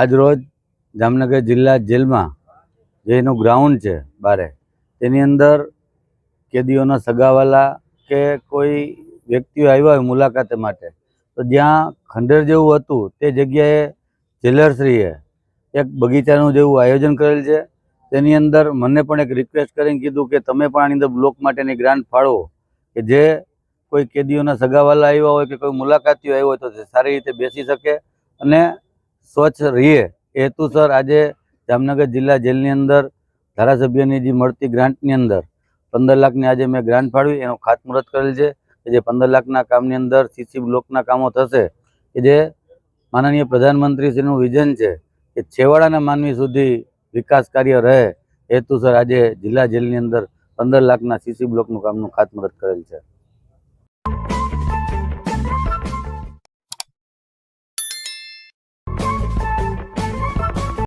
આજ રોજ જામનગર જિલ્લા જેલમાં જેનું ગ્રાઉન્ડ છે બારે, તેની અંદર કેદીઓના સગાવાલા કે કોઈ વ્યક્તિઓ આવ્યા હોય મુલાકાત માટે, તો જ્યાં ખંડેર જેવું હતું તે જગ્યાએ જેલરશ્રીએ એક બગીચાનું જેવું આયોજન કરેલ છે. તેની અંદર મને પણ એક રિક્વેસ્ટ કરીને કીધું કે તમે પણ આની અંદર બ્લોક માટેની ગ્રાન્ટ ફાળવો, કે જે કોઈ કેદીઓના સગાવાલા આવ્યા હોય કે કોઈ મુલાકાતીઓ આવ્યો હોય તો સારી રીતે બેસી શકે અને સ્વચ્છ રહીએ એ હેતુસર આજે જામનગર જિલ્લા જેલની અંદર ધારાસભ્યની જે મળતી ગ્રાન્ટની અંદર 15 લાખની આજે મેં ગ્રાન્ટ ફાળવી, એનું ખાતમુહૂર્ત કરેલ છે કે જે 15 લાખના કામની અંદર સીસી બ્લોકના કામો થશે, કે જે માનનીય પ્રધાનમંત્રીશ્રીનું વિઝન છે કે છેવાડાના માનવી સુધી વિકાસ કાર્ય રહે હેતુસર આજે જિલ્લા જેલની અંદર 15 લાખના સીસી બ્લોકનું કામનું ખાતમુહૂર્ત કરેલ છે.